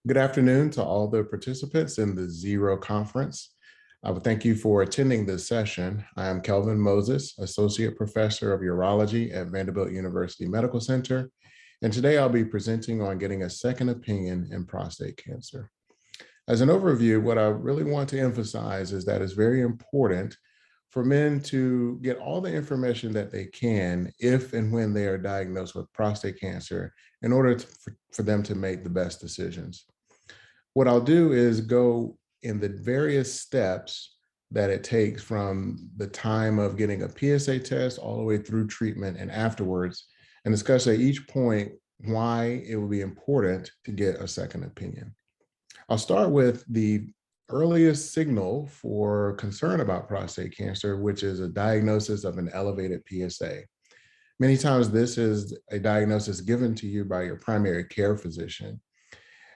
Good afternoon to all the participants in the ZERO conference. I would thank you for attending this session. I am Kelvin Moses, Associate Professor of Urology at Vanderbilt University Medical Center. And today I'll be presenting on getting a second opinion in prostate cancer. As an overview, what I really want to emphasize is that it's very important for men to get all the information that they can if and when they are diagnosed with prostate cancer in order for them to make the best decisions. What I'll do is go in the various steps that it takes from the time of getting a PSA test all the way through treatment and afterwards, and discuss at each point why it will be important to get a second opinion. I'll start with the earliest signal for concern about prostate cancer, which is a diagnosis of an elevated PSA. Many times this is a diagnosis given to you by your primary care physician.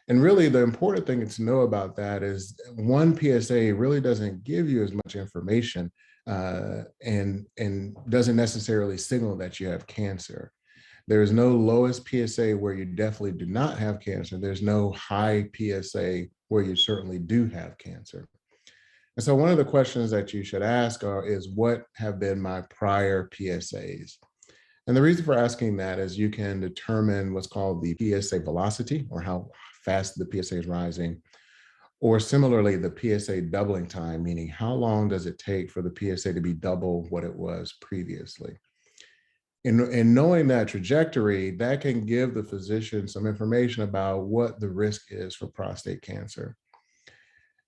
And really the important thing to know about that is one PSA really doesn't give you as much information and doesn't necessarily signal that you have cancer. There is no lowest PSA where you definitely do not have cancer. There's no high PSA where you certainly do have cancer. And so one of the questions that you should ask is, what have been my prior PSAs? And the reason for asking that is you can determine what's called the PSA velocity, or how fast the PSA is rising, or similarly, the PSA doubling time, meaning how long does it take for the PSA to be double what it was previously. In knowing that trajectory, that can give the physician some information about what the risk is for prostate cancer.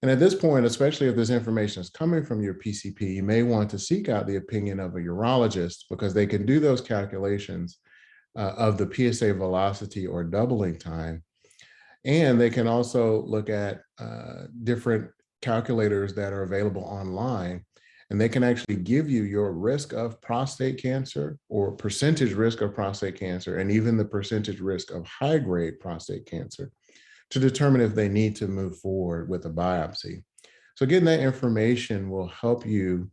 And at this point, especially if this information is coming from your PCP, you may want to seek out the opinion of a urologist, because they can do those calculations of the PSA velocity or doubling time. And they can also look at different calculators that are available online, and they can actually give you your risk of prostate cancer, or percentage risk of prostate cancer, and even the percentage risk of high-grade prostate cancer, to determine if they need to move forward with a biopsy. So getting that information will help you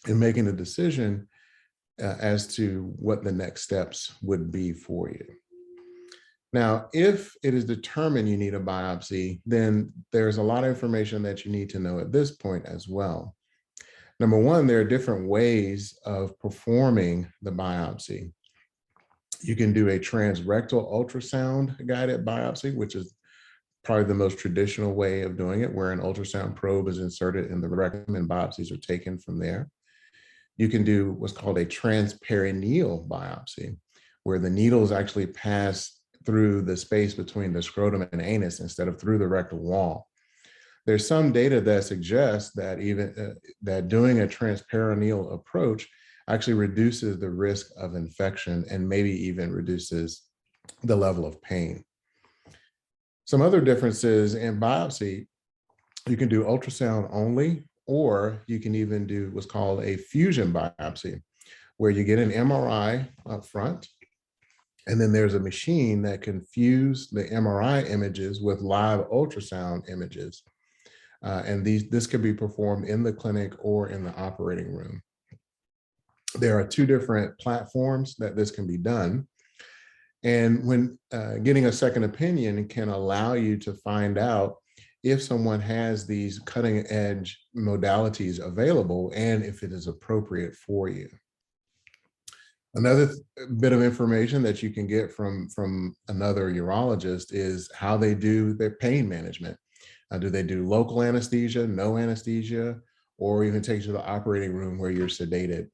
in making a decision as to what the next steps would be for you. Now, if it is determined you need a biopsy, then there's a lot of information that you need to know at this point as well. Number one, there are different ways of performing the biopsy. You can do a transrectal ultrasound guided biopsy, which is probably the most traditional way of doing it, where an ultrasound probe is inserted in the rectum and biopsies are taken from there. You can do what's called a transperineal biopsy, where the needles actually pass through the space between the scrotum and anus instead of through the rectal wall. There's some data that suggests that even that doing a transperineal approach actually reduces the risk of infection and maybe even reduces the level of pain. Some other differences in biopsy: you can do ultrasound only, or you can even do what's called a fusion biopsy, where you get an MRI up front, and then there's a machine that can fuse the MRI images with live ultrasound images. And this could be performed in the clinic or in the operating room. There are two different platforms that this can be done. And when getting a second opinion can allow you to find out if someone has these cutting edge modalities available and if it is appropriate for you. Another bit of information that you can get from another urologist is how they do their pain management. Do they do local anesthesia, no anesthesia, or even take you to the operating room where you're sedated?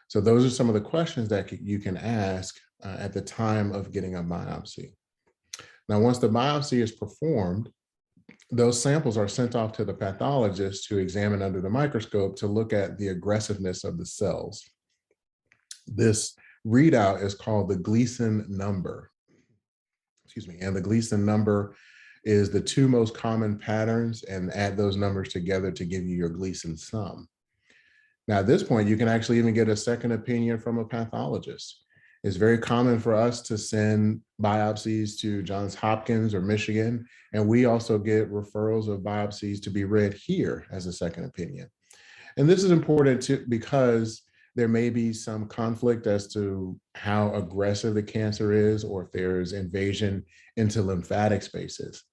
So those are some of the questions that you can ask at the time of getting a biopsy. Now, once the biopsy is performed, those samples are sent off to the pathologist to examine under the microscope to look at the aggressiveness of the cells. This readout is called the Gleason number. And the Gleason number is the two most common patterns, and add those numbers together to give you your Gleason sum. Now, at this point, you can actually even get a second opinion from a pathologist. It's very common for us to send biopsies to Johns Hopkins or Michigan, and we also get referrals of biopsies to be read here as a second opinion. And this is important because there may be some conflict as to how aggressive the cancer is, or if there's invasion into lymphatic spaces.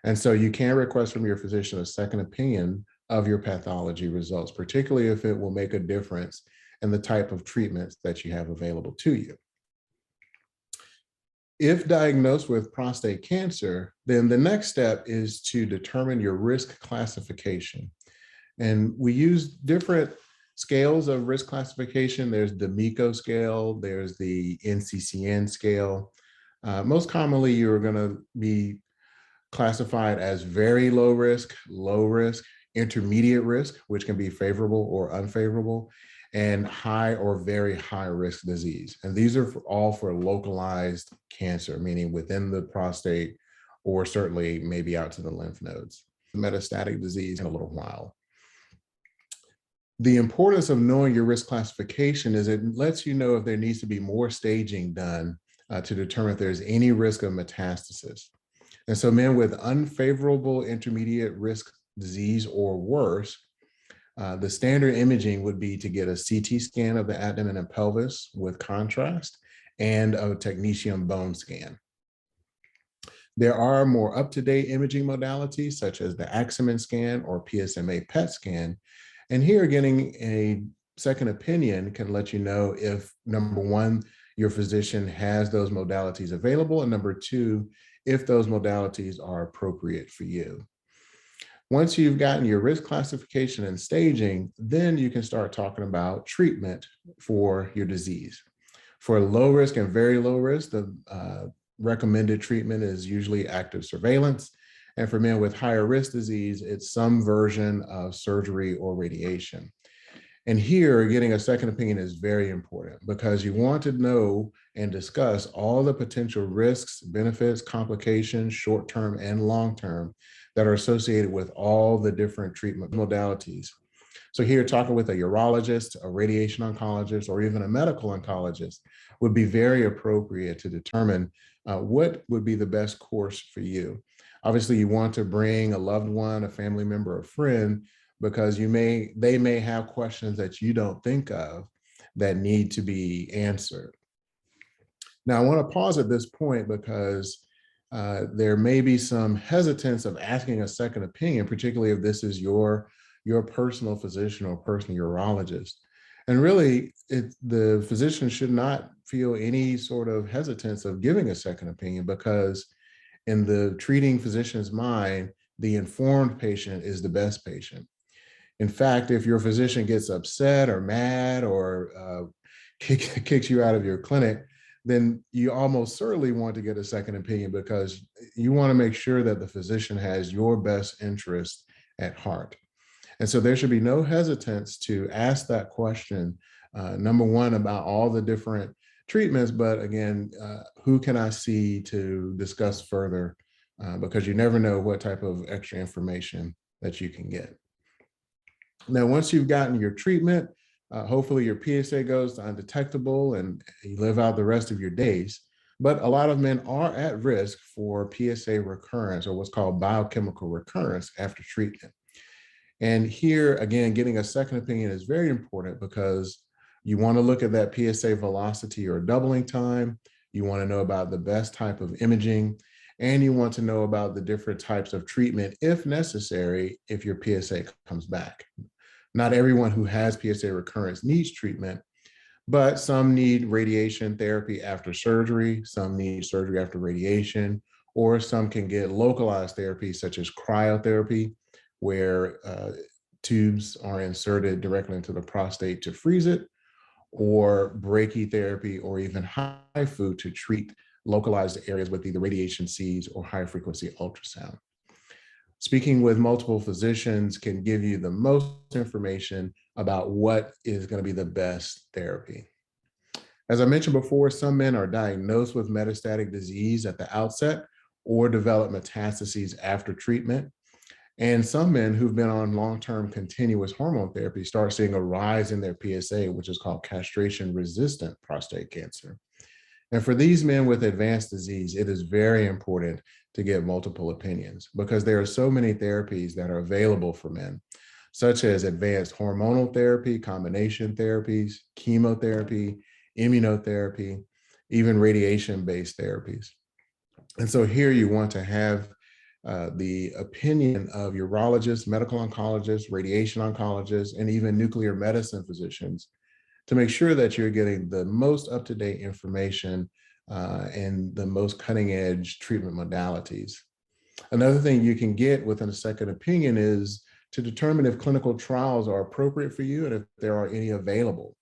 And so you can request from your physician a second opinion of your pathology results, particularly if it will make a difference in the type of treatments that you have available to you. If diagnosed with prostate cancer, then the next step is to determine your risk classification. And we use different scales of risk classification. There's the MECO scale, there's the NCCN scale. Most commonly, you're going to be classified as very low risk, intermediate risk, which can be favorable or unfavorable, and high or very high risk disease. And these are all for localized cancer, meaning within the prostate or certainly maybe out to the lymph nodes. Metastatic disease in a little while. The importance of knowing your risk classification is it lets you know if there needs to be more staging done to determine if there's any risk of metastasis. And so men with unfavorable intermediate risk disease or worse, the standard imaging would be to get a CT scan of the abdomen and pelvis with contrast and a technetium bone scan. There are more up-to-date imaging modalities such as the Axeman scan or PSMA PET scan. And here getting a second opinion can let you know if, number one, your physician has those modalities available, and number two, if those modalities are appropriate for you. Once you've gotten your risk classification and staging, then you can start talking about treatment for your disease. For low risk and very low risk, the recommended treatment is usually active surveillance. And for men with higher risk disease, it's some version of surgery or radiation. And here, getting a second opinion is very important because you want to know and discuss all the potential risks, benefits, complications, short-term and long-term, that are associated with all the different treatment modalities. So here, talking with a urologist, a radiation oncologist, or even a medical oncologist would be very appropriate to determine what would be the best course for you. Obviously, you want to bring a loved one, a family member, a friend, because they may have questions that you don't think of that need to be answered. Now, I want to pause at this point because there may be some hesitance of asking a second opinion, particularly if this is your personal physician or personal urologist. And really, the physician should not feel any sort of hesitance of giving a second opinion because in the treating physician's mind, the informed patient is the best patient. In fact, if your physician gets upset or mad or kicks you out of your clinic, then you almost certainly want to get a second opinion because you want to make sure that the physician has your best interest at heart. And so there should be no hesitance to ask that question, number one, about all the different treatments, but again, who can I see to discuss further? Because you never know what type of extra information that you can get. Now, once you've gotten your treatment, hopefully your PSA goes to undetectable and you live out the rest of your days. But a lot of men are at risk for PSA recurrence, or what's called biochemical recurrence after treatment. And here, again, getting a second opinion is very important because you want to look at that PSA velocity or doubling time. You want to know about the best type of imaging, and you want to know about the different types of treatment, if necessary, if your PSA comes back. Not everyone who has PSA recurrence needs treatment, but some need radiation therapy after surgery, some need surgery after radiation, or some can get localized therapy such as cryotherapy, where tubes are inserted directly into the prostate to freeze it, or brachytherapy, or even HIFU to treat localized areas with either radiation seeds or high frequency ultrasound. Speaking with multiple physicians can give you the most information about what is going to be the best therapy. As I mentioned before, some men are diagnosed with metastatic disease at the outset or develop metastases after treatment. And some men who've been on long-term continuous hormone therapy start seeing a rise in their PSA, which is called castration-resistant prostate cancer. And for these men with advanced disease, it is very important to get multiple opinions because there are so many therapies that are available for men, such as advanced hormonal therapy, combination therapies, chemotherapy, immunotherapy, even radiation-based therapies. And so here you want to have the opinion of urologists, medical oncologists, radiation oncologists, and even nuclear medicine physicians to make sure that you're getting the most up-to-date information and the most cutting-edge treatment modalities. Another thing you can get within a second opinion is to determine if clinical trials are appropriate for you and if there are any available.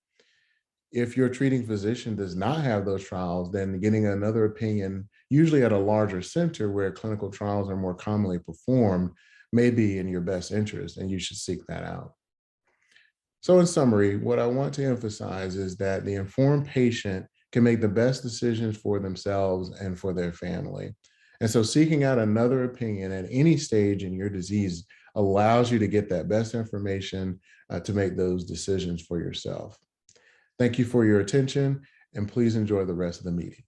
If your treating physician does not have those trials, then getting another opinion, usually at a larger center where clinical trials are more commonly performed, may be in your best interest, and you should seek that out. So in summary, what I want to emphasize is that the informed patient can make the best decisions for themselves and for their family. And so seeking out another opinion at any stage in your disease allows you to get that best information to make those decisions for yourself. Thank you for your attention, and please enjoy the rest of the meeting.